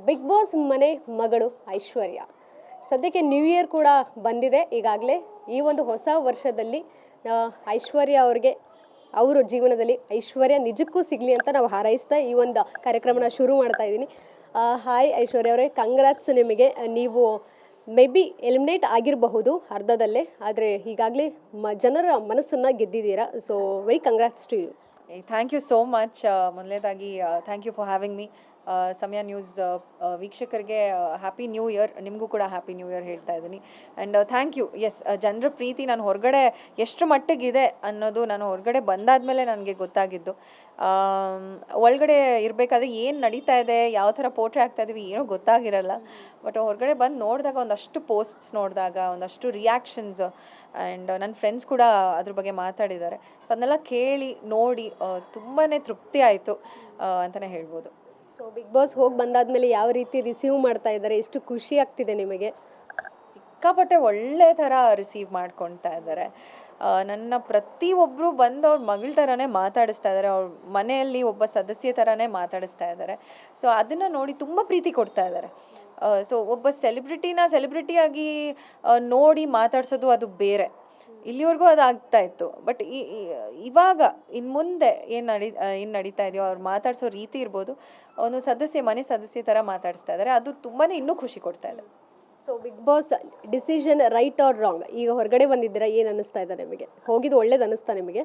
Big boss ಮನೆ ಮಗಳು ಐಶ್ವರ್ಯ ಸದ್ಯಕ್ಕೆ ನ್ಯೂ ಇಯರ್ ಕೂಡ ಬಂದಿದೆ ಈಗಾಗಲೇ. ಈ ಒಂದು ಹೊಸ ವರ್ಷದಲ್ಲಿ ಐಶ್ವರ್ಯ ಅವ್ರಿಗೆ ಅವರ ಜೀವನದಲ್ಲಿ ಐಶ್ವರ್ಯ ನಿಜಕ್ಕೂ ಸಿಗಲಿ ಅಂತ ನಾವು ಹಾರೈಸ್ತಾ ಈ ಒಂದು ಕಾರ್ಯಕ್ರಮನ ಶುರು ಮಾಡ್ತಾ ಇದ್ದೀನಿ. ಹಾಯ್ ಐಶ್ವರ್ಯ ಅವರೇ, ಕಂಗ್ರಾಟ್ಸ್ ನಿಮಗೆ. ನೀವು ಮೇ ಬಿ ಎಲಿಮಿನೇಟ್ ಆಗಿರಬಹುದು ಅರ್ಧದಲ್ಲೇ, ಆದರೆ ಈಗಾಗಲೇ ಜನರ ಮನಸ್ಸನ್ನು ಗೆದ್ದಿದ್ದೀರಾ. So very congrats to you. Thank you so much. ಮೊದಲನೇದಾಗಿ thank you for having me. Samaya news ವೀಕ್ಷಕರಿಗೆ ಹ್ಯಾಪಿ ನ್ಯೂ ಇಯರ್, ನಿಮಗೂ ಕೂಡ ಹ್ಯಾಪಿ ನ್ಯೂ ಇಯರ್ ಹೇಳ್ತಾ ಇದ್ದೀನಿ. And thank you. ಎಸ್, ಜನರ ಪ್ರೀತಿ ನಾನು ಹೊರಗಡೆ ಎಷ್ಟು ಮಟ್ಟಿಗಿದೆ ಅನ್ನೋದು ನಾನು ಹೊರಗಡೆ ಬಂದಾದಮೇಲೆ ನನಗೆ ಗೊತ್ತಾಗಿದ್ದು. ಒಳಗಡೆ ಇರಬೇಕಾದ್ರೆ ಏನು ನಡೀತಾ ಇದೆ, ಯಾವ ಥರ ಪೋಟ್ರೆ ಆಗ್ತಾ ಇದೀವಿ ಏನೂ ಗೊತ್ತಾಗಿರಲ್ಲ. ಬಟ್ ಹೊರಗಡೆ ಬಂದು ನೋಡಿದಾಗ ಒಂದಷ್ಟು ಪೋಸ್ಟ್ಸ್ ನೋಡಿದಾಗ ಒಂದಷ್ಟು ರಿಯಾಕ್ಷನ್ಸ್ ಆ್ಯಂಡ್ ನನ್ನ ಫ್ರೆಂಡ್ಸ್ ಕೂಡ ಅದ್ರ ಬಗ್ಗೆ ಮಾತಾಡಿದ್ದಾರೆ. ಸೊ ಅದನ್ನೆಲ್ಲ ಕೇಳಿ ನೋಡಿ ತುಂಬಾ ತೃಪ್ತಿ ಆಯಿತು ಅಂತಲೇ ಹೇಳ್ಬೋದು. ಸೊ ಬಿಗ್ ಬಾಸ್ ಹೋಗಿ ಬಂದಾದ್ಮೇಲೆ ಯಾವ ರೀತಿ ರಿಸೀವ್ ಮಾಡ್ತಾ ಇದ್ದಾರೆ, ಎಷ್ಟು ಖುಷಿ ಆಗ್ತಿದೆ ನಿಮಗೆ? ಸಿಕ್ಕಾಪಟ್ಟೆ ಒಳ್ಳೆ ಥರ ರಿಸೀವ್ ಮಾಡ್ಕೊಳ್ತಾ ಇದ್ದಾರೆ. ನನ್ನ ಪ್ರತಿಯೊಬ್ಬರು ಬಂದು ಅವ್ರ ಮಗಳ ಥರನೇ ಮಾತಾಡಿಸ್ತಾ ಇದ್ದಾರೆ, ಅವ್ರ ಮನೆಯಲ್ಲಿ ಒಬ್ಬ ಸದಸ್ಯ ಥರನೇ ಮಾತಾಡಿಸ್ತಾ ಇದ್ದಾರೆ. ಸೊ ಅದನ್ನು ನೋಡಿ ತುಂಬ ಪ್ರೀತಿ ಕೊಡ್ತಾ ಇದ್ದಾರೆ. ಸೊ ಒಬ್ಬ ಸೆಲೆಬ್ರಿಟಿಯಾಗಿ ನೋಡಿ ಮಾತಾಡ್ಸೋದು ಅದು ಬೇರೆ, ಇಲ್ಲಿವರೆಗೂ ಅದು ಆಗ್ತಾ ಇತ್ತು. ಬಟ್ ಇವಾಗ ಇನ್ನು ಮುಂದೆ ಏನು ನಡೀತಾ ಇದೆಯೋ ಅವ್ರು ಮಾತಾಡಿಸೋ ರೀತಿ ಇರ್ಬೋದು, ಒಂದು ಮನೆ ಸದಸ್ಯ ಥರ ಮಾತಾಡಿಸ್ತಾ ಇದ್ದಾರೆ. ಅದು ತುಂಬಾ ಇನ್ನೂ ಖುಷಿ ಕೊಡ್ತಾ ಇದೆ. So Bigg Boss decision right or wrong, ಈಗ ಹೊರಗಡೆ ಬಂದಿದ್ದೀರಾ, ಏನು ಅನ್ನಿಸ್ತಾ ಇದೆ ನಿಮಗೆ? ಹೋಗಿದ್ದು ಒಳ್ಳೇದು ಅನ್ನಿಸ್ತಾ ನಿಮಗೆ?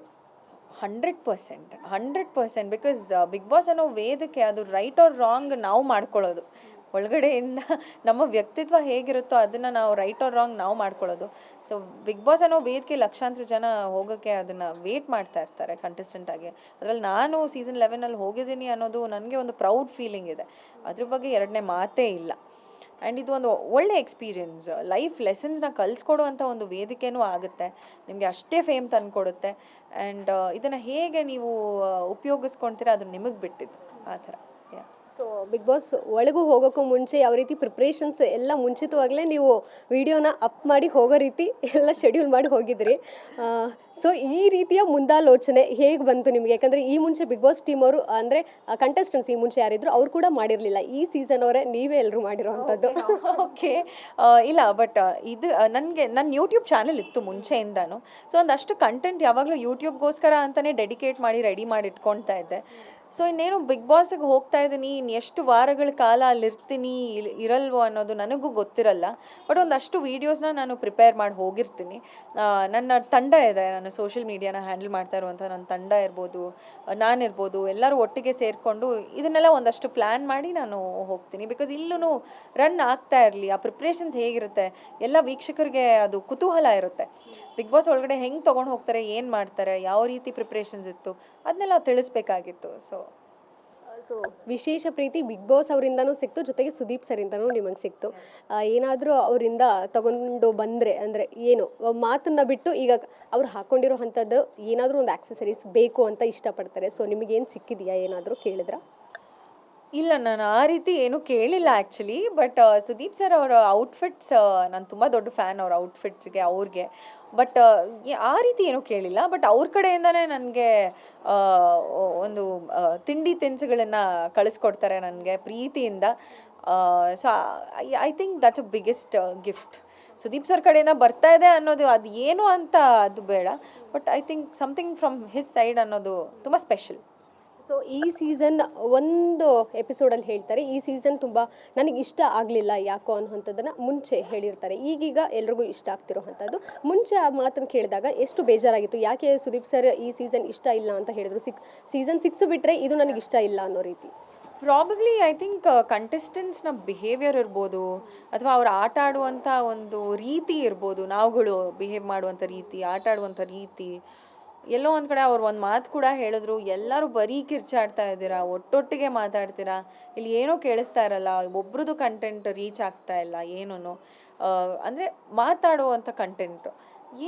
100%. ಬಿಕಾಸ್ ಬಿಗ್ ಬಾಸ್ ಅನ್ನೋ ವೇದಕ್ಕೆ ಅದು ರೈಟ್ ಆರ್ ರಾಂಗ್ ನಾವು ಮಾಡ್ಕೊಳ್ಳೋದು. ಒಳಗಡೆಯಿಂದ ನಮ್ಮ ವ್ಯಕ್ತಿತ್ವ ಹೇಗಿರುತ್ತೋ ಅದನ್ನು ನಾವು ರೈಟ್ ಆರ್ ರಾಂಗ್ ನಾವು ಮಾಡ್ಕೊಳ್ಳೋದು. ಸೊ ಬಿಗ್ ಬಾಸ್ ಅನ್ನೋ ವೇದಿಕೆ ಲಕ್ಷಾಂತರ ಜನ ಹೋಗೋಕ್ಕೆ ಅದನ್ನು ವೇಟ್ ಮಾಡ್ತಾ ಇರ್ತಾರೆ ಕಂಟೆಸ್ಟೆಂಟಾಗಿ. ಅದರಲ್ಲಿ ನಾನು ಸೀಸನ್ 11 ಹೋಗಿದ್ದೀನಿ ಅನ್ನೋದು ನನಗೆ ಒಂದು ಪ್ರೌಡ್ ಫೀಲಿಂಗ್ ಇದೆ. ಅದ್ರ ಬಗ್ಗೆ ಎರಡನೇ ಮಾತೇ ಇಲ್ಲ. ಆ್ಯಂಡ್ ಇದು ಒಂದು ಒಳ್ಳೆ ಎಕ್ಸ್ಪೀರಿಯನ್ಸ್, ಲೈಫ್ ಲೆಸನ್ಸ್ನ ಕಲಿಸ್ಕೊಡುವಂಥ ಒಂದು ವೇದಿಕೆನೂ ಆಗುತ್ತೆ. ನಿಮಗೆ ಅಷ್ಟೇ ಫೇಮ್ ತಂದುಕೊಡುತ್ತೆ. ಆ್ಯಂಡ್ ಇದನ್ನು ಹೇಗೆ ನೀವು ಉಪಯೋಗಿಸ್ಕೊಳ್ತೀರಾ ಅದು ನಿಮಗೆ ಬಿಟ್ಟಿದ್ದು ಆ ಥರ. ಸೊ ಬಿಗ್ ಬಾಸ್ ಒಳಗೂ ಹೋಗೋಕ್ಕೂ ಮುಂಚೆ ಯಾವ ರೀತಿ ಪ್ರಿಪ್ರೇಷನ್ಸ್ ಎಲ್ಲ ಮುಂಚಿತವಾಗಲೇ ನೀವು ವಿಡಿಯೋನ ಅಪ್ ಮಾಡಿ ಹೋಗೋ ರೀತಿ ಎಲ್ಲ ಶೆಡ್ಯೂಲ್ ಮಾಡಿ ಹೋಗಿದ್ರಿ. ಸೊ ಈ ರೀತಿಯ ಮುಂದಾಲೋಚನೆ ಹೇಗೆ ಬಂತು ನಿಮಗೆ? ಯಾಕಂದರೆ ಈ ಮುಂಚೆ ಬಿಗ್ ಬಾಸ್ ಟೀಮ್ ಅವರು ಅಂದರೆ ಕಂಟೆಸ್ಟೆಂಟ್ಸ್ ಈ ಮುಂಚೆ ಯಾರಿದ್ರು ಅವ್ರು ಕೂಡ ಮಾಡಿರಲಿಲ್ಲ. ಈ ಸೀಸನ್ ಅವರೇ ನೀವೇ ಎಲ್ಲರೂ ಮಾಡಿರೋವಂಥದ್ದು. ಓಕೆ, ಇಲ್ಲ ಬಟ್ ಇದು ನನ್ನ ಯೂಟ್ಯೂಬ್ ಚಾನೆಲ್ ಇತ್ತು ಮುಂಚೆಯಿಂದನೂ. ಸೊ ಒಂದಷ್ಟು ಕಂಟೆಂಟ್ ಯಾವಾಗಲೂ ಯೂಟ್ಯೂಬ್ಗೋಸ್ಕರ ಅಂತಲೇ ಡೆಡಿಕೇಟ್ ಮಾಡಿ ರೆಡಿ ಮಾಡಿ ಇಟ್ಕೊಳ್ತಾ ಇದ್ದೆ. ಸೊ ಇನ್ನೇನು ಬಿಗ್ ಬಾಸಿಗೆ ಹೋಗ್ತಾ ಇದ್ದೀನಿ, ಇನ್ನು ಎಷ್ಟು ವಾರಗಳ ಕಾಲ ಅಲ್ಲಿರ್ತೀನಿ ಇರಲ್ವೋ ಅನ್ನೋದು ನನಗೂ ಗೊತ್ತಿರಲ್ಲ. ಬಟ್ ಒಂದಷ್ಟು ವೀಡಿಯೋಸ್ನ ನಾನು ಪ್ರಿಪೇರ್ ಮಾಡಿ ಹೋಗಿರ್ತೀನಿ. ನನ್ನ ತಂಡ ಇದೆ, ನಾನು ಸೋಷಿಯಲ್ ಮೀಡಿಯಾನ ಹ್ಯಾಂಡಲ್ ಮಾಡ್ತಾ ಇರುವಂಥ ನನ್ನ ತಂಡ ಇರ್ಬೋದು, ನಾನಿರ್ಬೋದು, ಎಲ್ಲರೂ ಒಟ್ಟಿಗೆ ಸೇರಿಕೊಂಡು ಇದನ್ನೆಲ್ಲ ಒಂದಷ್ಟು ಪ್ಲ್ಯಾನ್ ಮಾಡಿ ನಾನು ಹೋಗ್ತೀನಿ. ಬಿಕಾಸ್ ಇಲ್ಲೂ ರನ್ ಆಗ್ತಾ ಇರಲಿ, ಆ ಪ್ರಿಪ್ರೇಷನ್ಸ್ ಹೇಗಿರುತ್ತೆ ಎಲ್ಲ ವೀಕ್ಷಕರಿಗೆ ಅದು ಕುತೂಹಲ ಇರುತ್ತೆ. ಬಿಗ್ ಬಾಸ್ ಒಳಗಡೆ ಹೆಂಗೆ ತೊಗೊಂಡು ಹೋಗ್ತಾರೆ, ಏನು ಮಾಡ್ತಾರೆ, ಯಾವ ರೀತಿ ಪ್ರಿಪ್ರೇಷನ್ಸ್ ಇತ್ತು ಅದನ್ನೆಲ್ಲ ತಿಳಿಸ್ಬೇಕಾಗಿತ್ತು. ಸೊ ವಿಶೇಷ ಪ್ರೀತಿ ಬಿಗ್ ಬಾಸ್ ಅವರಿಂದನೂ ಸಿಕ್ತು, ಜೊತೆಗೆ ಸುದೀಪ್ ಸರಿಂದನೂ ನಿಮಗೆ ಸಿಕ್ತು. ಏನಾದರೂ ಅವರಿಂದ ತಗೊಂಡು ಬಂದರೆ ಅಂದರೆ ಏನು ಮಾತನ್ನು ಬಿಟ್ಟು ಈಗ ಅವ್ರು ಹಾಕ್ಕೊಂಡಿರೋ ಅಂಥದ್ದು ಏನಾದರೂ ಒಂದು ಆಕ್ಸೆಸರೀಸ್ ಬೇಕು ಅಂತ ಇಷ್ಟಪಡ್ತಾರೆ. ಸೊ ನಿಮಗೇನು ಸಿಕ್ಕಿದೆಯಾ, ಏನಾದರೂ ಕೇಳಿದ್ರಾ? ಇಲ್ಲ, ನಾನು ಆ ರೀತಿ ಏನೂ ಕೇಳಿಲ್ಲ ಆ್ಯಕ್ಚುಲಿ. ಬಟ್ ಸುದೀಪ್ ಸರ್ ಅವರ ಔಟ್ಫಿಟ್ಸ್, ನಾನು ತುಂಬ ದೊಡ್ಡ ಫ್ಯಾನ್ ಅವ್ರ ಔಟ್ಫಿಟ್ಸ್ಗೆ ಅವ್ರಿಗೆ. ಬಟ್ ಆ ರೀತಿ ಏನೂ ಕೇಳಿಲ್ಲ. ಬಟ್ ಅವ್ರ ಕಡೆಯಿಂದನೇ ನನಗೆ ಒಂದು ತಿಂಡಿ ತಿನಿಸುಗಳನ್ನು ಕಳಿಸ್ಕೊಡ್ತಾರೆ ನನಗೆ ಪ್ರೀತಿಯಿಂದ. So I think that's a biggest gift. Sudeep sir ಕಡೆಯಿಂದ ಬರ್ತಾ ಇದೆ ಅನ್ನೋದು ಅದು ಏನು ಅಂತ ಅದು ಬೇಡ, but I think something from his side ಅನ್ನೋದು ತುಂಬ ಸ್ಪೆಷಲ್. ಸೊ ಈ ಸೀಸನ್ ಒಂದು ಎಪಿಸೋಡಲ್ಲಿ ಹೇಳ್ತಾರೆ, ಈ ಸೀಸನ್ ತುಂಬ ನನಗೆ ಇಷ್ಟ ಆಗಲಿಲ್ಲ ಯಾಕೋ ಅನ್ನೋಂಥದ್ದನ್ನು ಮುಂಚೆ ಹೇಳಿರ್ತಾರೆ. ಈಗೀಗ ಎಲ್ರಿಗೂ ಇಷ್ಟ ಆಗ್ತಿರೋ ಅಂಥದ್ದು. ಮುಂಚೆ ಆ ಮಾತನ್ನು ಕೇಳಿದಾಗ ಎಷ್ಟು ಬೇಜಾರಾಗಿತ್ತು, ಯಾಕೆ ಸುದೀಪ್ ಸರ್ ಈ ಸೀಸನ್ ಇಷ್ಟ ಇಲ್ಲ ಅಂತ ಹೇಳಿದ್ರು, ಸೀಸನ್ 6 ಬಿಟ್ಟರೆ ಇದು ನನಗೆ ಇಷ್ಟ ಇಲ್ಲ ಅನ್ನೋ ರೀತಿ. ಪ್ರಾಬಬ್ಲಿ ಐ ಥಿಂಕ್ ಕಂಟೆಸ್ಟೆಂಟ್ಸ್ನ ಬಿಹೇವಿಯರ್ ಇರ್ಬೋದು, ಅಥವಾ ಅವ್ರು ಆಟ ಆಡುವಂಥ ಒಂದು ರೀತಿ ಇರ್ಬೋದು, ನಾವುಗಳು ಬಿಹೇವ್ ಮಾಡುವಂಥ ರೀತಿ, ಆಟ ಆಡುವಂಥ ರೀತಿ. ಎಲ್ಲೋ ಒಂದು ಕಡೆ ಅವ್ರು ಒಂದು ಮಾತು ಕೂಡ ಹೇಳಿದ್ರು, ಎಲ್ಲರೂ ಬರೀ ಕಿರ್ಚಾಡ್ತಾ ಇದ್ದೀರಾ, ಒಟ್ಟೊಟ್ಟಿಗೆ ಮಾತಾಡ್ತೀರಾ, ಇಲ್ಲಿ ಏನೂ ಕೇಳಿಸ್ತಾ ಇರಲ್ಲ, ಒಬ್ರದ್ದು ಕಂಟೆಂಟ್ ರೀಚ್ ಆಗ್ತಾ ಇಲ್ಲ ಏನೂ. ಅಂದರೆ ಮಾತಾಡುವಂಥ ಕಂಟೆಂಟು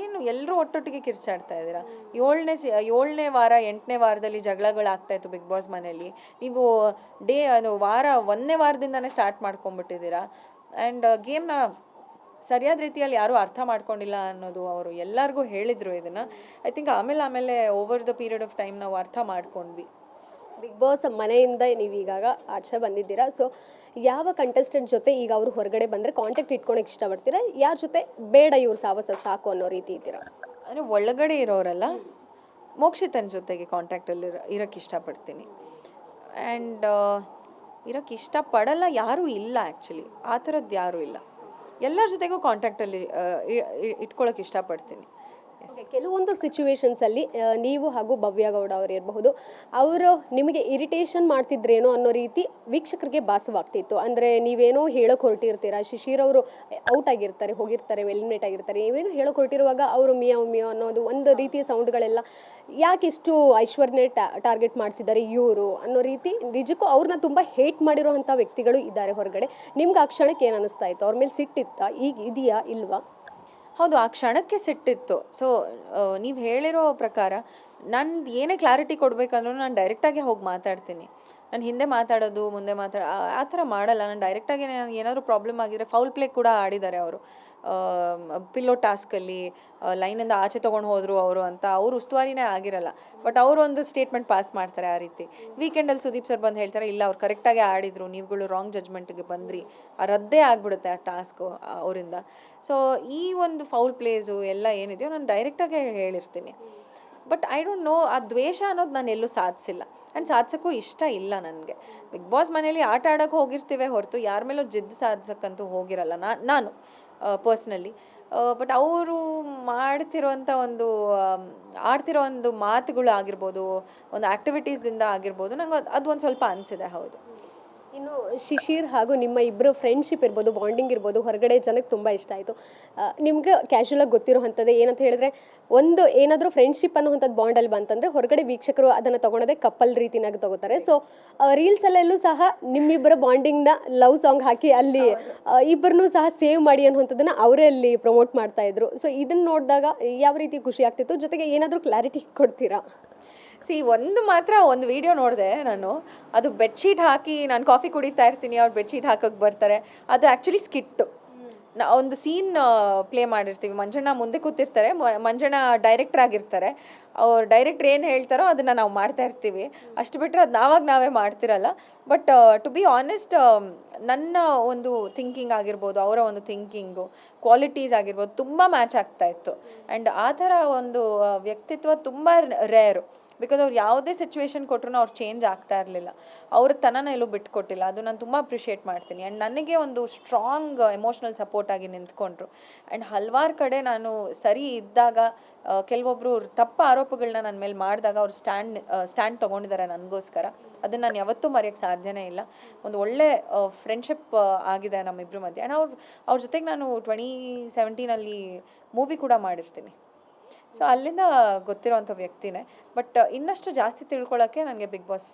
ಏನು ಎಲ್ಲರೂ ಒಟ್ಟೊಟ್ಟಿಗೆ ಕಿರ್ಚಾಡ್ತಾ ಇದ್ದೀರಾ. 7ನೇ ವಾರ 8ನೇ ವಾರದಲ್ಲಿ ಜಗಳಗಳಾಗ್ತಾಯಿತ್ತು ಬಿಗ್ ಬಾಸ್ ಮನೆಯಲ್ಲಿ. ನೀವು ವಾರ 1ನೇ ವಾರದಿಂದನೇ ಸ್ಟಾರ್ಟ್ ಮಾಡ್ಕೊಂಬಿಟ್ಟಿದ್ದೀರಾ. ಆ್ಯಂಡ್ ಗೇಮ್ನ ಸರಿಯಾದ ರೀತಿಯಲ್ಲಿ ಯಾರೂ ಅರ್ಥ ಮಾಡ್ಕೊಂಡಿಲ್ಲ ಅನ್ನೋದು ಅವರು ಎಲ್ಲರಿಗೂ ಹೇಳಿದರು. ಇದನ್ನು ಐ ಥಿಂಕ್ ಆಮೇಲೆ over the period of time ನಾವು ಅರ್ಥ ಮಾಡ್ಕೊಂಡ್ವಿ. ಬಿಗ್ ಬಾಸ್ ಮನೆಯಿಂದ ನೀವೀಗಾಗ ಆಚೆ ಬಂದಿದ್ದೀರಾ. ಸೊ ಯಾವ ಕಂಟೆಸ್ಟೆಂಟ್ ಜೊತೆ ಈಗ ಅವರು ಹೊರಗಡೆ ಬಂದರೆ ಕಾಂಟ್ಯಾಕ್ಟ್ ಇಟ್ಕೊಳಕ್ಕೆ ಇಷ್ಟಪಡ್ತೀರಾ, ಯಾರ ಜೊತೆ ಬೇಡ ಇವ್ರು ಸಾವಸ ಸಾಕು ಅನ್ನೋ ರೀತಿ ಇದ್ದೀರಾ? ಅಂದರೆ ಒಳಗಡೆ ಇರೋರಲ್ಲ, ಮೋಕ್ಷಿತನ ಜೊತೆಗೆ ಕಾಂಟ್ಯಾಕ್ಟಲ್ಲಿ ಇರೋಕ್ಕೆ ಇಷ್ಟಪಡ್ತೀನಿ. ಆ್ಯಂಡ್ ಇರೋಕ್ಕೆ ಇಷ್ಟಪಡಲ್ಲ ಯಾರೂ ಇಲ್ಲ, ಆ್ಯಕ್ಚುಲಿ ಆ ಥರದ್ದು ಯಾರೂ ಇಲ್ಲ. ಎಲ್ಲರ ಜೊತೆಗೂ ಕಾಂಟ್ಯಾಕ್ಟಲ್ಲಿ ಇಟ್ಕೊಳ್ಳೋಕೆ ಇಷ್ಟಪಡ್ತೀನಿ. ಕೆಲವೊಂದು ಸಿಚುವೇಶನ್ಸಲ್ಲಿ ನೀವು ಹಾಗೂ ಭವ್ಯ ಗೌಡ ಅವರು ಇರಬಹುದು, ಅವರು ನಿಮಗೆ ಇರಿಟೇಷನ್ ಮಾಡ್ತಿದ್ರೇನೋ ಅನ್ನೋ ರೀತಿ ವೀಕ್ಷಕರಿಗೆ ಭಾಸವಾಗ್ತಿತ್ತು. ಅಂದರೆ ನೀವೇನೋ ಹೇಳೋಕೆ ಹೊರಟಿರ್ತೀರಾ, ಶಿಶಿರ್ ಅವರು ಔಟ್ ಆಗಿರ್ತಾರೆ, ಹೋಗಿರ್ತಾರೆ, ಎಲಿಮಿನೇಟ್ ಆಗಿರ್ತಾರೆ, ನೀವೇನೋ ಹೇಳೋಕೆ ಹೊರಟಿರುವಾಗ ಅವರು ಮಿಯೋ ಮಿಯೋ ಅನ್ನೋದು ಒಂದು ರೀತಿಯ ಸೌಂಡ್ಗಳೆಲ್ಲ, ಯಾಕೆ ಇಷ್ಟು ಐಶ್ವರ್ಯನೇ ಟಾರ್ಗೆಟ್ ಮಾಡ್ತಿದ್ದಾರೆ ಇವರು ಅನ್ನೋ ರೀತಿ ನಿಜಕ್ಕೂ ಅವ್ರನ್ನ ತುಂಬ ಹೇಟ್ ಮಾಡಿರೋವಂಥ ವ್ಯಕ್ತಿಗಳು ಇದ್ದಾರೆ ಹೊರಗಡೆ. ನಿಮ್ಗೆ ಆ ಕ್ಷಣಕ್ಕೆ ಏನು ಅನ್ನಿಸ್ತಾ ಇತ್ತು? ಅವ್ರ ಮೇಲೆ ಸಿಟ್ಟಿತ್ತಾ? ಈಗ ಇದೆಯಾ ಇಲ್ವಾ? ಹೌದು, ಆ ಕ್ಷಣಕ್ಕೆ ಸಿಟ್ಟಿತ್ತು. ಸೊ ನೀವು ಹೇಳಿರೋ ಪ್ರಕಾರ ನಂದು ಏನೇ ಕ್ಲಾರಿಟಿ ಕೊಡಬೇಕಂದ್ರೂ ನಾನು ಡೈರೆಕ್ಟಾಗೆ ಹೋಗಿ ಮಾತಾಡ್ತೀನಿ. ನಾನು ಹಿಂದೆ ಮಾತಾಡೋದು ಮುಂದೆ ಆ ಥರ ಮಾಡಲ್ಲ. ನಾನು ಡೈರೆಕ್ಟಾಗಿ ಏನಾದರೂ ಪ್ರಾಬ್ಲಮ್ ಆಗಿದ್ರೆ, ಫೌಲ್ ಪ್ಲೇ ಕೂಡ ಆಡಿದ್ದಾರೆ ಅವರು. ಪಿಲ್ಲೋ ಟಾಸ್ಕಲ್ಲಿ ಲೈನಿಂದ ಆಚೆ ತೊಗೊಂಡು ಹೋದರು ಅವರು ಅಂತ, ಅವರು ಉಸ್ತುವಾರಿನೇ ಆಗಿರಲ್ಲ, ಬಟ್ ಅವರು ಒಂದು ಸ್ಟೇಟ್ಮೆಂಟ್ ಪಾಸ್ ಮಾಡ್ತಾರೆ ಆ ರೀತಿ. ವೀಕೆಂಡಲ್ಲಿ ಸುದೀಪ್ ಸರ್ ಬಂದು ಹೇಳ್ತಾರೆ, ಇಲ್ಲ ಅವ್ರು ಕರೆಕ್ಟಾಗಿ ಆಡಿದರು, ನೀವುಗಳು ರಾಂಗ್ ಜಡ್ಜ್ಮೆಂಟ್ಗೆ ಬಂದ್ರಿ, ರದ್ದೇ ಆಗಿಬಿಡುತ್ತೆ ಆ ಟಾಸ್ಕು ಅವರಿಂದ. ಸೊ ಈ ಒಂದು ಫೌಲ್ ಪ್ಲೇಸು ಎಲ್ಲ ಏನಿದೆಯೋ ನಾನು ಡೈರೆಕ್ಟಾಗೆ ಹೇಳಿರ್ತೀನಿ. ಬಟ್ ಐ ಡೋಂಟ್ ನೋ, ಆ ದ್ವೇಷ ಅನ್ನೋದು ನಾನು ಎಲ್ಲೂ ಸಾಧಿಸಿಲ್ಲ, ಆ್ಯಂಡ್ ಸಾಧಿಸೋಕ್ಕೂ ಇಷ್ಟ ಇಲ್ಲ ನನಗೆ. ಬಿಗ್ ಬಾಸ್ ಮನೇಲಿ ಆಟ ಆಡೋಕ್ಕೆ ಹೋಗಿರ್ತೀವಿ ಹೊರತು ಯಾರ ಮೇಲೂ ಜಿದ್ದು ಸಾಧಿಸೋಕ್ಕಂತೂ ಹೋಗಿರಲ್ಲ ನಾನು ಪರ್ಸ್ನಲಿ. ಬಟ್ ಅವರು ಮಾಡ್ತಿರೋವಂಥ ಆಡ್ತಿರೋ ಒಂದು ಮಾತುಗಳು ಆಗಿರ್ಬೋದು, ಒಂದು ಆ್ಯಕ್ಟಿವಿಟೀಸಿಂದ ಆಗಿರ್ಬೋದು, ನಂಗೆ ಅದು ಒಂದು ಸ್ವಲ್ಪ ಅನಿಸಿದೆ. ಹೌದು. ಇನ್ನು ಶಿಶಿರ್ ಹಾಗೂ ನಿಮ್ಮ ಇಬ್ಬರು ಫ್ರೆಂಡ್ಶಿಪ್ ಇರ್ಬೋದು, ಬಾಂಡಿಂಗ್ ಇರ್ಬೋದು, ಹೊರಗಡೆ ಜನಕ್ಕೆ ತುಂಬ ಇಷ್ಟ ಆಯಿತು. ನಿಮ್ಗೆ ಕ್ಯಾಶುಯಲಾಗಿ ಗೊತ್ತಿರೋವಂಥದ್ದು ಏನಂತ ಹೇಳಿದ್ರೆ, ಒಂದು ಏನಾದರೂ ಫ್ರೆಂಡ್ಶಿಪ್ ಅನ್ನೋವಂಥದ್ದು ಬಾಂಡಲ್ಲಿ ಬಂತಂದರೆ ಹೊರಗಡೆ ವೀಕ್ಷಕರು ಅದನ್ನು ತೊಗೊಳೋದೇ ಕಪ್ಪಲ್ ರೀತಿನಾಗಿ ತೊಗೋತಾರೆ. ಸೊ ರೀಲ್ಸಲ್ಲೆಲ್ಲೂ ಸಹ ನಿಮ್ಮಿಬ್ಬರ ಬಾಂಡಿಂಗ್ನ ಲವ್ ಸಾಂಗ್ ಹಾಕಿ ಅಲ್ಲಿ ಇಬ್ಬರನ್ನೂ ಸಹ ಸೇವ್ ಮಾಡಿ ಅನ್ನೋವಂಥದ್ದನ್ನು ಅವರೇ ಅಲ್ಲಿ ಪ್ರಮೋಟ್ ಮಾಡ್ತಾಯಿದ್ರು. ಸೊ ಇದನ್ನು ನೋಡಿದಾಗ ಯಾವ ರೀತಿ ಖುಷಿ ಆಗ್ತಿತ್ತು? ಜೊತೆಗೆ ಏನಾದರೂ ಕ್ಲಾರಿಟಿ ಕೊಡ್ತೀರಾ? ಒಂದು ವಿಡಿಯೋ ನೋಡಿದೆ ನಾನು, ಅದು ಬೆಡ್ಶೀಟ್ ಹಾಕಿ ನಾನು ಕಾಫಿ ಕುಡಿತಾ ಇರ್ತೀನಿ, ಅವ್ರು ಬೆಡ್ಶೀಟ್ ಹಾಕೋಕ್ಕೆ ಬರ್ತಾರೆ. ಅದು ಆ್ಯಕ್ಚುಲಿ ಸ್ಕಿಟ್ಟು. ಒಂದು ಸೀನ್ ಪ್ಲೇ ಮಾಡಿರ್ತೀವಿ, ಮಂಜಣ್ಣ ಮುಂದೆ ಕೂತಿರ್ತಾರೆ, ಮಂಜಣ್ಣ ಡೈರೆಕ್ಟರ್ ಆಗಿರ್ತಾರೆ, ಅವ್ರು ಡೈರೆಕ್ಟ್ರ್ ಏನು ಹೇಳ್ತಾರೋ ಅದನ್ನು ನಾವು ಮಾಡ್ತಾ ಇರ್ತೀವಿ. ಅಷ್ಟು ಬಿಟ್ಟರೆ ಅದು ನಾವೇ ಮಾಡ್ತಿರಲ್ಲ. ಬಟ್ ಟು ಬಿ ಆನೆಸ್ಟ್, ನನ್ನ ಒಂದು ಥಿಂಕಿಂಗ್ ಆಗಿರ್ಬೋದು, ಅವರ ಒಂದು ಥಿಂಕಿಂಗು, ಕ್ವಾಲಿಟೀಸ್ ಆಗಿರ್ಬೋದು, ತುಂಬ ಮ್ಯಾಚ್ ಆಗ್ತಾಯಿತ್ತು. ಆ್ಯಂಡ್ ಆ ಥರ ಒಂದು ವ್ಯಕ್ತಿತ್ವ ತುಂಬ ರೇರು. ಬಿಕಾಸ್ ಅವ್ರು ಯಾವುದೇ ಸಿಚುವೇಶನ್ ಕೊಟ್ಟರು ಅವ್ರು ಚೇಂಜ್ ಆಗ್ತಾ ಇರಲಿಲ್ಲ, ಅವ್ರ ತನನ ಎಲ್ಲೂ ಬಿಟ್ಕೊಟ್ಟಿಲ್ಲ. ಅದು ನಾನು ತುಂಬ ಅಪ್ರಿಷಿಯೇಟ್ ಮಾಡ್ತೀನಿ. ಆ್ಯಂಡ್ ನನಗೆ ಒಂದು ಸ್ಟ್ರಾಂಗ್ ಎಮೋಷ್ನಲ್ ಸಪೋರ್ಟಾಗಿ ನಿಂತ್ಕೊಂಡ್ರು. ಆ್ಯಂಡ್ ಹಲವಾರು ಕಡೆ ನಾನು ಸರಿ ಇದ್ದಾಗ, ಕೆಲವೊಬ್ಬರು ತಪ್ಪು ಆರೋಪಗಳನ್ನ ನನ್ನ ಮೇಲೆ ಮಾಡಿದಾಗ ಅವ್ರು ಸ್ಟ್ಯಾಂಡ್ ತೊಗೊಂಡಿದ್ದಾರೆ ನನಗೋಸ್ಕರ. ಅದನ್ನು ನಾನು ಯಾವತ್ತೂ ಮರೆಯೋಕ್ಕೆ ಸಾಧ್ಯನೇ ಇಲ್ಲ. ಒಂದು ಒಳ್ಳೆ ಫ್ರೆಂಡ್ಶಿಪ್ ಆಗಿದೆ ನಮ್ಮಿಬ್ಬರ ಮಧ್ಯೆ. ಆ್ಯಂಡ್ ಅವ್ರ ಜೊತೆಗೆ ನಾನು 2017 ಮೂವಿ ಕೂಡ ಮಾಡಿರ್ತೀನಿ. ಸೊ ಅಲ್ಲಿಂದ ಗೊತ್ತಿರೋವಂಥ ವ್ಯಕ್ತಿನೇ. ಬಟ್ ಇನ್ನಷ್ಟು ಜಾಸ್ತಿ ತಿಳ್ಕೊಳ್ಳೋಕ್ಕೆ ನನಗೆ ಬಿಗ್ ಬಾಸ್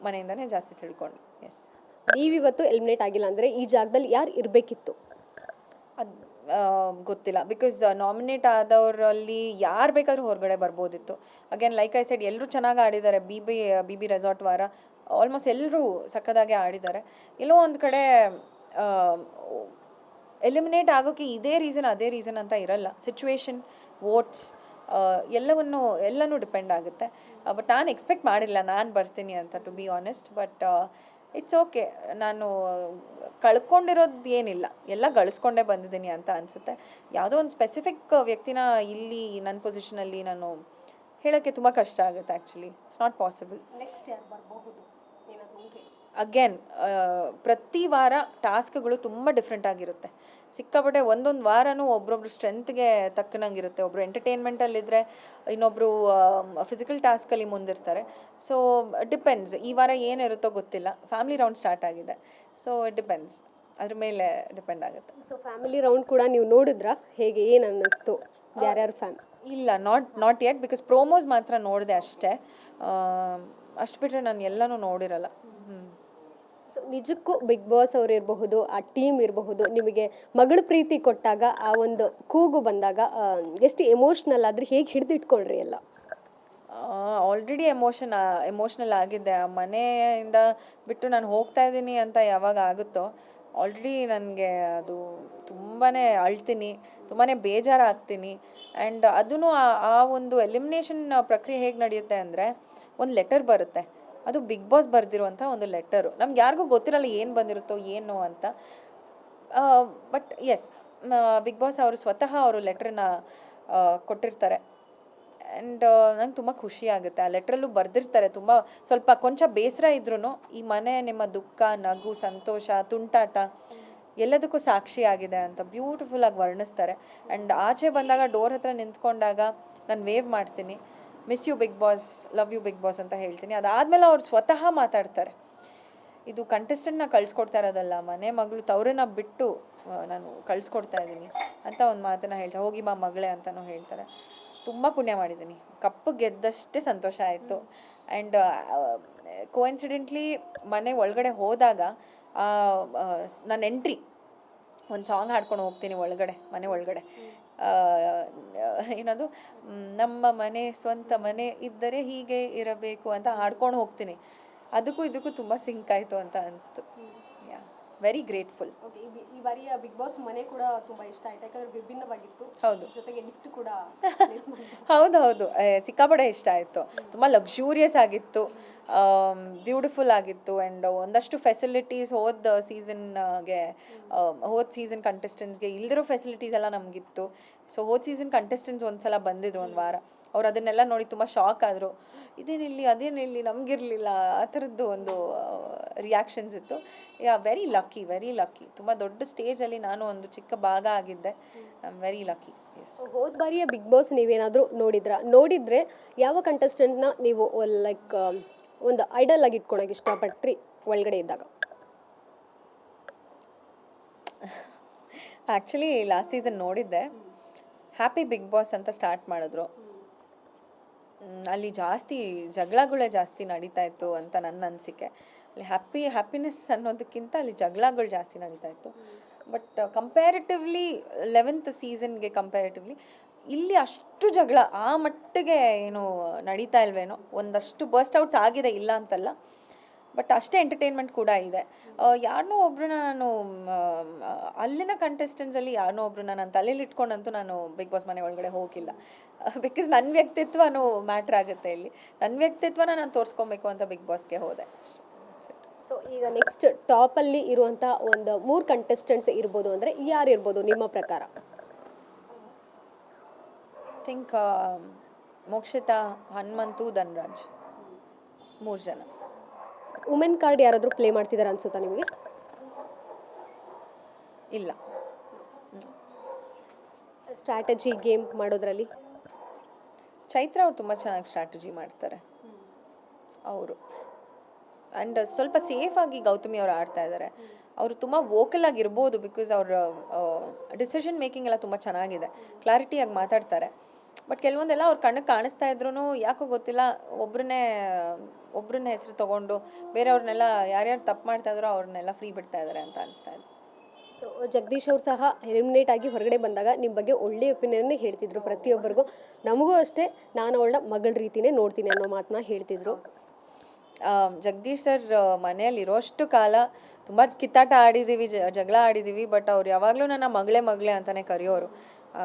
ಮನೆಯಿಂದನೇ ಜಾಸ್ತಿ ತಿಳ್ಕೊಂಡು. ಎಸ್, ನೀವಿವತ್ತು ಎಲಿಮಿನೇಟ್ ಆಗಿಲ್ಲ ಅಂದರೆ ಈ ಜಾಗದಲ್ಲಿ ಯಾರು ಇರಬೇಕಿತ್ತು? ಅದು ಗೊತ್ತಿಲ್ಲ. ಬಿಕಾಸ್ ನಾಮಿನೇಟ್ ಆದವರಲ್ಲಿ ಯಾರು ಬೇಕಾದರೂ ಹೊರಗಡೆ ಬರ್ಬೋದಿತ್ತು. ಅಗೇನ್ ಲೈಕ್ ಐ ಸೆಡ್, ಎಲ್ಲರೂ ಚೆನ್ನಾಗಿ ಆಡಿದ್ದಾರೆ. ಬಿ ಬಿ ರೆಸಾರ್ಟ್ ವಾರ ಆಲ್ಮೋಸ್ಟ್ ಎಲ್ಲರೂ ಸಕ್ಕದಾಗೆ ಆಡಿದ್ದಾರೆ. ಎಲ್ಲೋ ಒಂದು ಕಡೆ ಎಲಿಮಿನೇಟ್ ಆಗೋಕ್ಕೆ ಇದೇ ರೀಸನ್ ಅದೇ ರೀಸನ್ ಅಂತ ಇರಲ್ಲ. ಸಿಚುವೇಶನ್, ವೋಟ್ಸ್, ಎಲ್ಲನೂ ಡಿಪೆಂಡ್ ಆಗುತ್ತೆ. ಬಟ್ ನಾನು ಎಕ್ಸ್ಪೆಕ್ಟ್ ಮಾಡಿಲ್ಲ ನಾನು ಬರ್ತೀನಿ ಅಂತ, to be honest. But it's okay. ನಾನು ಕಳ್ಕೊಂಡಿರೋದು ಏನಿಲ್ಲ, ಎಲ್ಲ ಗಳಿಸ್ಕೊಂಡೇ ಬಂದಿದ್ದೀನಿ ಅಂತ ಅನಿಸುತ್ತೆ. ಯಾವುದೋ ಒಂದು ಸ್ಪೆಸಿಫಿಕ್ ವ್ಯಕ್ತಿನ ಇಲ್ಲಿ ನನ್ನ ಪೊಸಿಷನಲ್ಲಿ ನಾನು ಹೇಳೋಕ್ಕೆ ತುಂಬ ಕಷ್ಟ ಆಗುತ್ತೆ. Actually it's not possible. Next ಯಾರು ಬರಬಹುದು? ಅಗೇನ್ ಪ್ರತಿ ವಾರ ಟಾಸ್ಕ್ಗಳು ತುಂಬ ಡಿಫ್ರೆಂಟ್ ಆಗಿರುತ್ತೆ. ಸಿಕ್ಕಾಪಟ್ಟೆ ಒಂದೊಂದು ವಾರನೂ ಒಬ್ರೊಬ್ರು ಸ್ಟ್ರೆಂತ್ಗೆ ತಕ್ಕನಂಗಿರುತ್ತೆ. ಒಬ್ಬರು ಎಂಟರ್ಟೈನ್ಮೆಂಟಲ್ಲಿದ್ದರೆ ಇನ್ನೊಬ್ಬರು ಫಿಸಿಕಲ್ ಟಾಸ್ಕಲ್ಲಿ ಮುಂದಿರ್ತಾರೆ. So depends. ಈ ವಾರ ಏನಿರುತ್ತೋ ಗೊತ್ತಿಲ್ಲ. ಫ್ಯಾಮಿಲಿ ರೌಂಡ್ ಸ್ಟಾರ್ಟ್ ಆಗಿದೆ. ಸೊ ಇಟ್ ಡಿಪೆಂಡ್ಸ್, ಅದ್ರ ಮೇಲೆ ಡಿಪೆಂಡ್ ಆಗುತ್ತೆ. ಸೊ ಫ್ಯಾಮಿಲಿ ರೌಂಡ್ ಕೂಡ ನೀವು ನೋಡಿದ್ರಾ? ಹೇಗೆ, ಏನು ಅನ್ನಿಸ್ತು? ಯಾರ್ಯಾರು ಫ್ಯಾನ್? ಇಲ್ಲ, ನಾಟ್ ಯೆಟ್. ಬಿಕಾಸ್ ಪ್ರೋಮೋಸ್ ಮಾತ್ರ ನೋಡಿದೆ ಅಷ್ಟೇ. ಅಷ್ಟು ಬಿಟ್ಟರೆ ನಾನು ಎಲ್ಲನೂ ನೋಡಿರಲ್ಲ. ಸೊ ನಿಜಕ್ಕೂ ಬಿಗ್ ಬಾಸ್ ಅವ್ರು ಇರಬಹುದು, ಆ ಟೀಮ್ ಇರಬಹುದು, ನಿಮಗೆ ಮಗಳು ಪ್ರೀತಿ ಕೊಟ್ಟಾಗ ಆ ಒಂದು ಕೂಗು ಬಂದಾಗ ಎಷ್ಟು ಎಮೋಷ್ನಲ್ ಆದರೆ ಹೇಗೆ ಹಿಡಿದಿಟ್ಕೊಂಡ್ರಿ ಎಲ್ಲ? ಆಲ್ರೆಡಿ ಎಮೋಷ್ನಲ್ ಆಗಿದ್ದೆ. ಆ ಮನೆಯಿಂದ ಬಿಟ್ಟು ನಾನು ಹೋಗ್ತಾ ಇದ್ದೀನಿ ಅಂತ ಯಾವಾಗ ಆಗುತ್ತೋ ಆಲ್ರೆಡಿ ನನಗೆ ಅದು ತುಂಬಾ ಅಳ್ತೀನಿ, ತುಂಬಾ ಬೇಜಾರಾಗ್ತೀನಿ. ಆ್ಯಂಡ್ ಅದೂ ಆ ಒಂದು ಎಲಿಮಿನೇಷನ್ ಪ್ರಕ್ರಿಯೆ ಹೇಗೆ ನಡೆಯುತ್ತೆ ಅಂದರೆ, ಒಂದು ಲೆಟರ್ ಬರುತ್ತೆ, ಅದು ಬಿಗ್ ಬಾಸ್ ಬರೆದಿರುವಂಥ ಒಂದು ಲೆಟರು. ನಮ್ಗೆ ಯಾರಿಗೂ ಗೊತ್ತಿರಲ್ಲ ಏನು ಬಂದಿರುತ್ತೋ ಏನು ಅಂತ. ಬಟ್ ಎಸ್, ಬಿಗ್ ಬಾಸ್ ಅವರು ಸ್ವತಃ ಅವರು ಲೆಟ್ರನ್ನ ಕೊಟ್ಟಿರ್ತಾರೆ. ಆ್ಯಂಡ್ ನಂಗೆ ತುಂಬ ಖುಷಿ ಆಗುತ್ತೆ. ಆ ಲೆಟ್ರಲ್ಲೂ ಬರೆದಿರ್ತಾರೆ, ತುಂಬ ಸ್ವಲ್ಪ ಕೊಂಚ ಬೇಸರ ಇದ್ರೂ ಈ ಮನೆ ನಿಮ್ಮ ದುಃಖ, ನಗು, ಸಂತೋಷ, ತುಂಟಾಟ ಎಲ್ಲದಕ್ಕೂ ಸಾಕ್ಷಿಯಾಗಿದೆ ಅಂತ ಬ್ಯೂಟಿಫುಲ್ಲಾಗಿ ವರ್ಣಿಸ್ತಾರೆ. ಆ್ಯಂಡ್ ಆಚೆ ಬಂದಾಗ ಡೋರ್ ಹತ್ರ ನಿಂತ್ಕೊಂಡಾಗ ನಾನು ವೇವ್ ಮಾಡ್ತೀನಿ, miss you Bigg Boss, love you Bigg Boss ಅಂತ ಹೇಳ್ತೀನಿ. ಅದಾದಮೇಲೆ ಅವ್ರು ಸ್ವತಃ ಮಾತಾಡ್ತಾರೆ, ಇದು ಕಂಟೆಸ್ಟೆಂಟ್ನ ಕಳಿಸ್ಕೊಡ್ತಾ ಇರೋದಲ್ಲ, ಮನೆ ಮಗಳು ತವರನ್ನ ಬಿಟ್ಟು ನಾನು ಕಳಿಸ್ಕೊಡ್ತಾ ಇದ್ದೀನಿ ಅಂತ ಒಂದು ಮಾತನ್ನು ಹೇಳ್ತಾರೆ. ಹೋಗಿ ಬಾ ಮಗಳೇ ಅಂತಲೂ ಹೇಳ್ತಾರೆ. ತುಂಬ ಪುಣ್ಯ ಮಾಡಿದ್ದೀನಿ, ಕಪ್ಪು ಗೆದ್ದಷ್ಟೇ ಸಂತೋಷ ಆಯಿತು. ಆ್ಯಂಡ್ ಕೋಇನ್ಸಿಡೆಂಟ್ಲಿ ಮನೆ ಒಳಗಡೆ ಹೋದಾಗ ನನ್ನ ಎಂಟ್ರಿ ಒಂದು ಸಾಂಗ್ ಹಾಡ್ಕೊಂಡು ಹೋಗ್ತೀನಿ ಒಳಗಡೆ, ಮನೆ ಒಳಗಡೆ. ಏನದು, ನಮ್ಮ ಮನೆ ಸ್ವಂತ ಮನೆ ಇದ್ದರೆ ಹೀಗೆ ಇರಬೇಕು ಅಂತ ಹಾಡ್ಕೊಂಡು ಹೋಗ್ತೀನಿ. ಅದಕ್ಕೂ ಇದಕ್ಕೂ ತುಂಬ ಸಿಂಕ್ ಆಯಿತು ಅಂತ ಅನಿಸ್ತು. ಯಾ, ವೆರಿ ಗ್ರೇಟ್ಫುಲ್. ಈ ಬಾರಿಯ ಬಿಗ್ ಬಾಸ್ ಮನೆ ಕೂಡ ತುಂಬ ಇಷ್ಟ ಆಯ್ತು, ಯಾಕಂದ್ರೆ ವಿಭಿನ್ನವಾಗಿತ್ತು. ಹೌದು, ಜೊತೆಗೆ ಲಿಫ್ಟ್ ಕೂಡ ಹೌದು, ಸಿಕ್ಕಾಪಡೆ ಇಷ್ಟ ಆಯಿತು. ತುಂಬ ಲಕ್ಸುರಿಯಸ್ ಆಗಿತ್ತು, ಬ್ಯೂಟಿಫುಲ್ ಆಗಿತ್ತು. ಆ್ಯಂಡ್ ಒಂದಷ್ಟು ಫೆಸಿಲಿಟೀಸ್ ಹೋದ ಸೀಸನ್ ಕಂಟೆಸ್ಟೆಂಟ್ಸ್ಗೆ ಇಲ್ದಿರೋ ಫೆಸಿಲಿಟೀಸ್ ಎಲ್ಲ ನಮಗಿತ್ತು. ಸೊ ಹೋದ ಸೀಸನ್ ಕಂಟೆಸ್ಟೆಂಟ್ಸ್ ಒಂದ್ಸಲ ಬಂದಿದ್ರು ಒಂದು ವಾರ, ಅವ್ರು ಅದನ್ನೆಲ್ಲ ನೋಡಿ ತುಂಬ ಶಾಕ್ ಆದರು. ಅದೇನಿಲ್ಲಿ ನಮಗಿರಲಿಲ್ಲ, ಆ ಥರದ್ದು ಒಂದು ರಿಯಾಕ್ಷನ್ಸ್ ಇತ್ತು. Yeah, very lucky. ತುಂಬ ದೊಡ್ಡ ಸ್ಟೇಜಲ್ಲಿ ನಾನು ಒಂದು ಚಿಕ್ಕ ಭಾಗ ಆಗಿದ್ದೆ. I am very lucky. Yes. ಹೋದ ಬಾರಿಯ ಬಿಗ್ ಬಾಸ್ ನೀವೇನಾದರೂ ನೋಡಿದ್ರೆ ಯಾವ ಕಂಟೆಸ್ಟೆಂಟ್ನ ನೀವು ಲೈಕ್ ಒಂದು ಐಡಲ್ ಆಗಿ ಇಟ್ಕೊಳಕ್ಕೆ ಇಷ್ಟಪಟ್ರಿ ಒಳಗಡೆ ಇದ್ದಾಗ? ಆ್ಯಕ್ಚುಲಿ ಲಾಸ್ಟ್ ಸೀಸನ್ ನೋಡಿದ್ದೆ. ಹ್ಯಾಪಿ ಬಿಗ್ ಬಾಸ್ ಅಂತ ಸ್ಟಾರ್ಟ್ ಮಾಡಿದ್ರು. ಅಲ್ಲಿ ಜಾಸ್ತಿ ಜಗಳಗಳೇ ಜಾಸ್ತಿ ನಡೀತಾ ಇತ್ತು ಅಂತ ನನ್ನ ಅನಿಸಿಕೆ. ಅಲ್ಲಿ ಹ್ಯಾಪಿನೆಸ್ ಅನ್ನೋದಕ್ಕಿಂತ ಅಲ್ಲಿ ಜಗಳಗಳು ಜಾಸ್ತಿ ನಡೀತಾ ಇತ್ತು. ಬಟ್ ಕಂಪ್ಯಾರಿಟಿವ್ಲಿ 11th ಸೀಸನ್ಗೆ ಕಂಪ್ಯಾರಿಟಿವ್ಲಿ ಇಲ್ಲಿ ಅಷ್ಟು ಜಗಳ ಆ ಮಟ್ಟಿಗೆ ಏನು ನಡೀತಾ ಇಲ್ವೇನೋ. ಒಂದಷ್ಟು ಬರ್ಸ್ಟ್ ಔಟ್ಸ್ ಆಗಿದೆ, ಇಲ್ಲ ಅಂತಲ್ಲ, ಬಟ್ ಅಷ್ಟೇ ಎಂಟರ್ಟೈನ್ಮೆಂಟ್ ಕೂಡ ಇದೆ. ಯಾರನ್ನೋ ಒಬ್ರನ್ನ ನಾನು ಅಲ್ಲಿನ ಕಂಟೆಸ್ಟೆಂಟ್ಸಲ್ಲಿ ಯಾರನ್ನೋ ಒಬ್ರನ್ನ ನಾನು ತಲೆಯಲ್ಲಿ ಇಟ್ಕೊಂಡಂತೂ ನಾನು ಬಿಗ್ ಬಾಸ್ ಮನೆ ಒಳಗಡೆ ಹೋಗಿಲ್ಲ. ಬಿಕಾಸ್ ನನ್ನ ವ್ಯಕ್ತಿತ್ವನೂ ಮ್ಯಾಟ್ರ್ ಆಗುತ್ತೆ ಇಲ್ಲಿ. ನನ್ನ ವ್ಯಕ್ತಿತ್ವನ ನಾನು ತೋರಿಸ್ಕೊಬೇಕು ಅಂತ ಬಿಗ್ ಬಾಸ್ಗೆ ಹೋದೆ. ಸೊ ಈಗ ನೆಕ್ಸ್ಟ್ ಟಾಪಲ್ಲಿ ಇರುವಂಥ ಒಂದು 3 ಕಂಟೆಸ್ಟೆಂಟ್ಸ್ ಇರ್ಬೋದು ಅಂದರೆ ಯಾರು ಇರ್ಬೋದು ನಿಮ್ಮ ಪ್ರಕಾರ? ಥಿಂಕ್ ಮೋಕ್ಷಿತಾ, ಹನುಮಂತು, ಧನ್ರಾಜ್, 3 ಜನ. ವುಮೆನ್ ಕಾರ್ಡ್ ಯಾರಾದರೂ ಪ್ಲೇ ಮಾಡ್ತಿದ್ದಾರೆ ಅನ್ಸುತ್ತಾ ನಿಮಗೆ? ಇಲ್ಲ. ಸ್ಟ್ರಾಟಜಿ ಗೇಮ್ ಮಾಡೋದ್ರಲ್ಲಿ ಚೈತ್ರ ಅವ್ರು ತುಂಬ ಚೆನ್ನಾಗಿ ಸ್ಟ್ರಾಟಜಿ ಮಾಡ್ತಾರೆ ಅವರು. ಆ್ಯಂಡ್ ಸ್ವಲ್ಪ ಸೇಫಾಗಿ ಗೌತಮಿ ಅವರು ಆಡ್ತಾ ಇದ್ದಾರೆ. ಅವರು ತುಂಬ ವೋಕಲ್ ಆಗಿರ್ಬೋದು, ಬಿಕಾಸ್ ಅವ್ರ ಡಿಸಿಷನ್ ಮೇಕಿಂಗ್ ಎಲ್ಲ ತುಂಬ ಚೆನ್ನಾಗಿದೆ, ಕ್ಲಾರಿಟಿಯಾಗಿ ಮಾತಾಡ್ತಾರೆ. ಬಟ್ ಕೆಲವೊಂದೆಲ್ಲ ಅವ್ರ ಕಣ್ಣಿಗೆ ಕಾಣಿಸ್ತಾ ಇದ್ರೂ ಯಾಕೋ ಗೊತ್ತಿಲ್ಲ, ಒಬ್ರನ್ನ ಹೆಸರು ತೊಗೊಂಡು ಬೇರೆಯವ್ರನ್ನೆಲ್ಲ ಯಾರ್ಯಾರು ತಪ್ಪು ಮಾಡ್ತಾ ಇದ್ದಾರೋ ಅವ್ರನ್ನೆಲ್ಲ ಫ್ರೀ ಬಿಡ್ತಾ ಇದ್ದಾರೆ ಅಂತ ಅನಿಸ್ತಾ ಇದೆ. ಸೊ ಜಗದೀಶ್ ಅವ್ರು ಸಹ ಎಲಿಮಿನೇಟ್ ಆಗಿ ಹೊರಗಡೆ ಬಂದಾಗ ನಿಮ್ಮ ಬಗ್ಗೆ ಒಳ್ಳೆ ಒಪಿನಿಯನ್ನೇ ಹೇಳ್ತಿದ್ರು ಪ್ರತಿಯೊಬ್ಬರಿಗೂ. ನಮಗೂ ಅಷ್ಟೇ, ನಾನು ಅವಳನ್ನ ಮಗಳ ರೀತಿಯೇ ನೋಡ್ತೀನಿ ಅನ್ನೋ ಮಾತನ್ನ ಹೇಳ್ತಿದ್ರು. ಜಗದೀಶ್ ಸರ್ ಮನೆಯಲ್ಲಿ ಇರೋಷ್ಟು ಕಾಲ ತುಂಬ ಕಿತ್ತಾಟ ಆಡಿದ್ದೀವಿ, ಜಗಳ ಆಡಿದ್ದೀವಿ, ಬಟ್ ಅವ್ರು ಯಾವಾಗಲೂ ನನ್ನ ಮಗಳೇ ಅಂತಲೇ ಕರೆಯೋರು.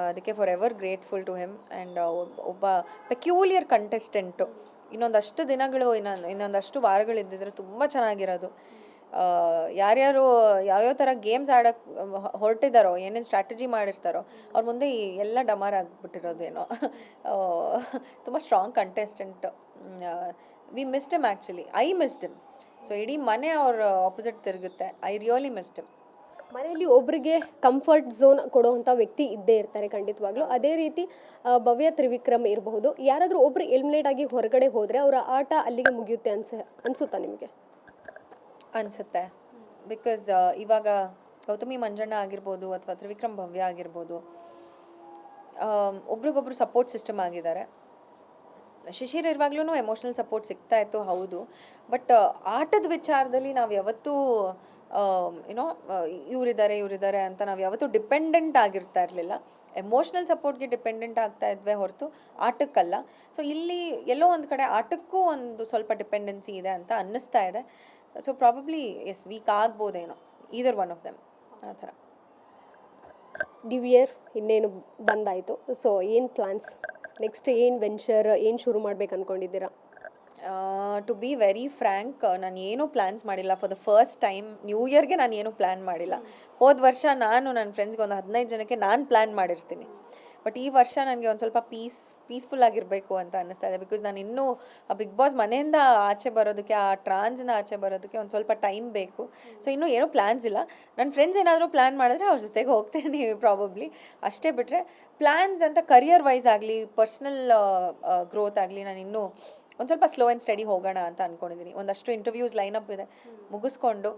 ಅದಕ್ಕೆ forever grateful to him. And ಒಬ್ಬ ಪೆಕ್ಯೂಲಿಯರ್ ಕಂಟೆಸ್ಟೆಂಟು. ಇನ್ನೊಂದಷ್ಟು ದಿನಗಳು, ಇನ್ನೊಂದಷ್ಟು ವಾರಗಳಿದ್ದಿದ್ರೆ ತುಂಬ ಚೆನ್ನಾಗಿರೋದು. ಯಾರ್ಯಾರು ಯಾವ್ಯಾವ ಥರ ಗೇಮ್ಸ್ ಆಡೋಕ್ಕೆ ಹೊರಟಿದ್ದಾರೋ, ಏನೇನು ಸ್ಟ್ರಾಟಜಿ ಮಾಡಿರ್ತಾರೋ ಅವ್ರ ಮುಂದೆ ಎಲ್ಲ ಡಮಾರ್ ಆಗಿಬಿಟ್ಟಿರೋದೇನೋ. ತುಂಬ strong contestant. We missed him actually. I missed him. So ಇಡೀ ಮನೆ ಅವ್ರ ಆಪೋಸಿಟ್ ತಿರುಗುತ್ತೆ. I really missed him. ಮನೆಯಲ್ಲಿ ಒಬ್ಬರಿಗೆ ಕಂಫರ್ಟ್ ಝೋನ್ ಕೊಡುವಂಥ ವ್ಯಕ್ತಿ ಇದ್ದೇ ಇರ್ತಾರೆ ಖಂಡಿತವಾಗ್ಲೂ. ಅದೇ ರೀತಿ ಭವ್ಯ ತ್ರಿವಿಕ್ರಮ್ ಇರಬಹುದು. ಯಾರಾದರೂ ಒಬ್ಬರು ಎಲಿಮಿನೇಟ್ ಆಗಿ ಹೊರಗಡೆ ಹೋದರೆ ಅವರ ಆಟ ಅಲ್ಲಿಗೆ ಮುಗಿಯುತ್ತೆ ಅನಿಸುತ್ತಾ ನಿಮಗೆ? ಅನಿಸುತ್ತೆ. ಬಿಕಾಸ್ ಇವಾಗ ಗೌತಮಿ ಮಂಜಣ್ಣ ಆಗಿರ್ಬೋದು ಅಥವಾ ತ್ರಿವಿಕ್ರಮ್ ಭವ್ಯ ಆಗಿರ್ಬೋದು, ಒಬ್ರಿಗೊಬ್ರು ಸಪೋರ್ಟ್ ಸಿಸ್ಟಮ್ ಆಗಿದ್ದಾರೆ. ಶಿಶಿರ್ ಇರುವಾಗ್ಲೂ ಎಮೋಷ್ನಲ್ ಸಪೋರ್ಟ್ ಸಿಗ್ತಾ ಇತ್ತು, ಹೌದು. ಬಟ್ ಆಟದ ವಿಚಾರದಲ್ಲಿ ನಾವು ಯಾವತ್ತೂ ಇವರಿದ್ದಾರೆ ಅಂತ ನಾವು ಯಾವತ್ತೂ ಡಿಪೆಂಡೆಂಟ್ ಆಗಿರ್ತಾ ಇರಲಿಲ್ಲ. ಎಮೋಷ್ನಲ್ ಸಪೋರ್ಟ್ಗೆ ಡಿಪೆಂಡೆಂಟ್ ಆಗ್ತಾ ಇದ್ವಿ ಹೊರತು ಆಟಕ್ಕಲ್ಲ. ಸೊ ಇಲ್ಲಿ ಎಲ್ಲೋ ಒಂದು ಕಡೆ ಆಟಕ್ಕೂ ಒಂದು ಸ್ವಲ್ಪ ಡಿಪೆಂಡೆನ್ಸಿ ಇದೆ ಅಂತ ಅನ್ನಿಸ್ತಾ ಇದೆ. ಸೊ ಪ್ರಾಬಬ್ಲಿ ಎಸ್, ವೀಕ್ ಆಗ್ಬೋದೇನೋ, ಈದರ್ ಒನ್ ಆಫ್ ದೆಮ್ ಆ ಥರ. ನ್ಯೂ ಇಯರ್ ಇನ್ನೇನು ಬಂದಾಯಿತು. ಸೊ ಏನು ಪ್ಲಾನ್ಸ್ ನೆಕ್ಸ್ಟ್? ಏನು ವೆಂಚರ್ ಏನು ಶುರು ಮಾಡ್ಬೇಕು ಅಂದ್ಕೊಂಡಿದ್ದೀರಾ? ಟು ಬಿ ವೆರಿ ಫ್ರ್ಯಾಂಕ್, ನಾನು ಏನೂ ಪ್ಲ್ಯಾನ್ಸ್ ಮಾಡಿಲ್ಲ. For the first time new ಇಯರ್ಗೆ ನಾನು ಏನೂ ಪ್ಲ್ಯಾನ್ ಮಾಡಿಲ್ಲ. ಹೋದ ವರ್ಷ ನಾನು ನನ್ನ ಫ್ರೆಂಡ್ಸ್ಗೆ ಒಂದು 15 ಜನಕ್ಕೆ ನಾನು ಪ್ಲ್ಯಾನ್ ಮಾಡಿರ್ತೀನಿ. ಬಟ್ ಈ ವರ್ಷ ನನಗೆ ಒಂದು ಸ್ವಲ್ಪ ಪೀಸ್ಫುಲ್ ಆಗಿರಬೇಕು ಅಂತ ಅನ್ನಿಸ್ತಾ ಇದೆ. ಬಿಕಾಸ್ ನಾನು ಇನ್ನೂ ಆ ಬಿಗ್ ಬಾಸ್ ಮನೆಯಿಂದ ಆಚೆ ಬರೋದಕ್ಕೆ, ಆ ಟ್ರಾನ್ಸಿಂದ ಆಚೆ ಬರೋದಕ್ಕೆ ಒಂದು ಸ್ವಲ್ಪ ಟೈಮ್ ಬೇಕು. ಸೊ ಇನ್ನೂ ಏನೂ ಪ್ಲ್ಯಾನ್ಸ್ ಇಲ್ಲ. ನನ್ನ ಫ್ರೆಂಡ್ಸ್ ಏನಾದರೂ ಪ್ಲ್ಯಾನ್ ಮಾಡಿದ್ರೆ ಅವ್ರ ಜೊತೆಗೆ ಹೋಗ್ತೀನಿ ಪ್ರಾಬಬ್ಲಿ. ಅಷ್ಟೇ ಬಿಟ್ಟರೆ ಪ್ಲ್ಯಾನ್ಸ್ ಅಂತ ಕರಿಯರ್ ವೈಸ್ ಆಗಲಿ, ಪರ್ಸ್ನಲ್ ಗ್ರೋತ್ ಆಗಲಿ, ನಾನು ಇನ್ನೂ ಒಂದು ಸ್ವಲ್ಪ ಸ್ಲೋ ಆ್ಯಂಡ್ ಸ್ಟಡಿ ಹೋಗೋಣ ಅಂತ ಅಂದ್ಕೊಂಡಿದ್ದೀನಿ. ಒಂದಷ್ಟು ಇಂಟರ್ವ್ಯೂಸ್ ಲೈನಪ್ ಇದೆ, ಮುಗಿಸ್ಕೊಂಡು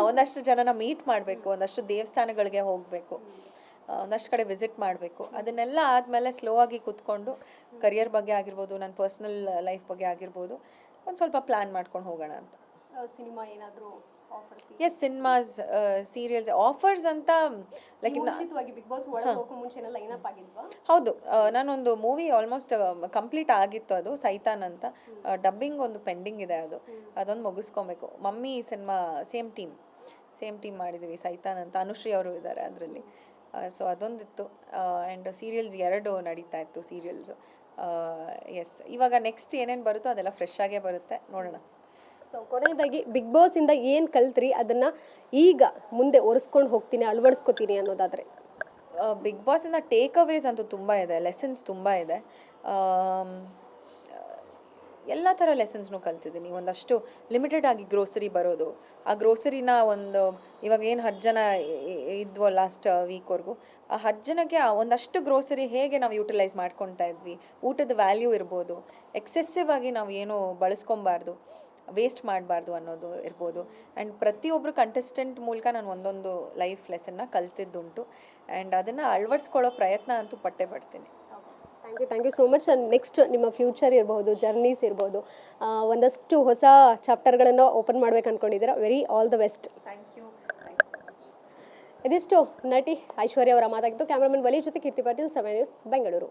ಒಂದಷ್ಟು ಜನನ ಮೀಟ್ ಮಾಡಬೇಕು, ಒಂದಷ್ಟು ದೇವಸ್ಥಾನಗಳಿಗೆ ಹೋಗಬೇಕು, ಒಂದಷ್ಟು ಕಡೆ ವಿಸಿಟ್ ಮಾಡಬೇಕು. ಅದನ್ನೆಲ್ಲ ಆದಮೇಲೆ ಸ್ಲೋ ಆಗಿ ಕೂತ್ಕೊಂಡು ಕರಿಯರ್ ಬಗ್ಗೆ ಆಗಿರ್ಬೋದು, ನನ್ನ ಪರ್ಸ್ನಲ್ ಲೈಫ್ ಬಗ್ಗೆ ಆಗಿರ್ಬೋದು, ಒಂದು ಸ್ವಲ್ಪ ಪ್ಲ್ಯಾನ್ ಮಾಡ್ಕೊಂಡು ಹೋಗೋಣ ಅಂತ. ಸಿನಿಮಾ ಏನಾದರೂ offers yes, cinemas, serials offers ಅಂತ ಲೈಕ್ ಮುಂಚಿತವಾಗಿ ಬಿಗ್ ಬಾಸ್ ಒಳಗೆ ಹೋಗೋ ಮುಂಚೆನೇ ಲೈನಪ್ ಆಗಿದ್ವಾ? ಹೌದು. ನಾನೊಂದು ಮೂವಿ ಆಲ್ಮೋಸ್ಟ್ ಕಂಪ್ಲೀಟ್ ಆಗಿತ್ತು, ಅದು ಸೈತಾನ್ ಅಂತ. ಡಬ್ಬಿಂಗ್ ಒಂದು ಪೆಂಡಿಂಗ್ ಇದೆ, ಅದೊಂದು ಮುಗಿಸ್ಕೊಬೇಕು. ಮಮ್ಮಿ ಸಿನಿಮಾ ಸೇಮ್ ಟೀಮ್ ಮಾಡಿದ್ದೀವಿ, ಸೈತಾನ್ ಅಂತ. ಅನುಶ್ರೀ ಅವರು ಇದ್ದಾರೆ ಅದರಲ್ಲಿ. ಸೊ ಅದೊಂದಿತ್ತು. ಆ್ಯಂಡ್ ಸೀರಿಯಲ್ಸ್ 2 ನಡೀತಾ ಇತ್ತು ಸೀರಿಯಲ್ಸು. ಎಸ್, ಇವಾಗ ನೆಕ್ಸ್ಟ್ ಏನೇನು ಬರುತ್ತೋ ಅದೆಲ್ಲ ಫ್ರೆಶ್ ಆಗೇ ಬರುತ್ತೆ, ನೋಡೋಣ. ಸೊ ಕೊನೆಯದಾಗಿ ಬಿಗ್ ಬಾಸಿಂದ ಏನು ಕಲ್ತ್ರಿ, ಅದನ್ನು ಈಗ ಮುಂದೆ ಒರೆಸ್ಕೊಂಡು ಹೋಗ್ತೀನಿ, ಅಳವಡಿಸ್ಕೊತೀನಿ ಅನ್ನೋದಾದರೆ? ಬಿಗ್ ಬಾಸಿಂದ ಟೇಕ್ ಅವೇಸ್ ಅಂತೂ ತುಂಬ ಇದೆ, ಲೆಸನ್ಸ್ ತುಂಬ ಇದೆ. ಎಲ್ಲ ಥರ ಲೆಸನ್ಸ್ನೂ ಕಲ್ತಿದ್ದೀನಿ. ಒಂದಷ್ಟು ಲಿಮಿಟೆಡ್ ಆಗಿ ಗ್ರೋಸರಿ ಬರೋದು, ಆ ಗ್ರೋಸರಿನ ಒಂದು ಇವಾಗ ಏನು 10 ಜನ ಇದ್ವೋ ಲಾಸ್ಟ್ ವೀಕ್ವರೆಗೂ, ಆ 10 ಜನಕ್ಕೆ ಆ ಒಂದಷ್ಟು ಗ್ರೋಸರಿ ಹೇಗೆ ನಾವು ಯೂಟಿಲೈಸ್ ಮಾಡ್ಕೊತಾ ಇದ್ವಿ, ಊಟದ ವ್ಯಾಲ್ಯೂ ಇರ್ಬೋದು, ಎಕ್ಸೆಸಿವ್ ಆಗಿ ನಾವು ಏನು ಬಳಸ್ಕೊಬಾರ್ದು, ವೇಸ್ಟ್ ಮಾಡಬಾರ್ದು ಅನ್ನೋದು ಇರ್ಬೋದು. ಆ್ಯಂಡ್ ಪ್ರತಿಯೊಬ್ಬರು ಕಂಟೆಸ್ಟೆಂಟ್ ಮೂಲಕ ನಾನು ಒಂದೊಂದು ಲೈಫ್ ಲೆಸನ್ನ ಕಲ್ತಿದ್ದುಂಟು. ಆ್ಯಂಡ್ ಅದನ್ನು ಅಳವಡಿಸ್ಕೊಳ್ಳೋ ಪ್ರಯತ್ನ ಅಂತೂ ಪಟ್ಟೇ ಪಡ್ತೀನಿ. Thank you so much. Next ನಿಮ್ಮ ಫ್ಯೂಚರ್ ಇರ್ಬೋದು, ಜರ್ನೀಸ್ ಇರ್ಬೋದು, ಒಂದಷ್ಟು ಹೊಸ ಚಾಪ್ಟರ್ಗಳನ್ನು ಓಪನ್ ಮಾಡ್ಬೇಕು ಅಂದ್ಕೊಂಡಿದ್ದೀರಾ. Very all the best. Thank you. ಇದಿಷ್ಟು ನಟಿ ಐಶ್ವರ್ಯ ಅವರ ಮಾತಾಗಿತ್ತು. ಕ್ಯಾಮ್ರಾಮನ್ ವಲಿ ಜೊತೆ ಕೀರ್ತಿ ಪಾಟೀಲ್, 7 ನ್ಯೂಸ್, ಬೆಂಗಳೂರು.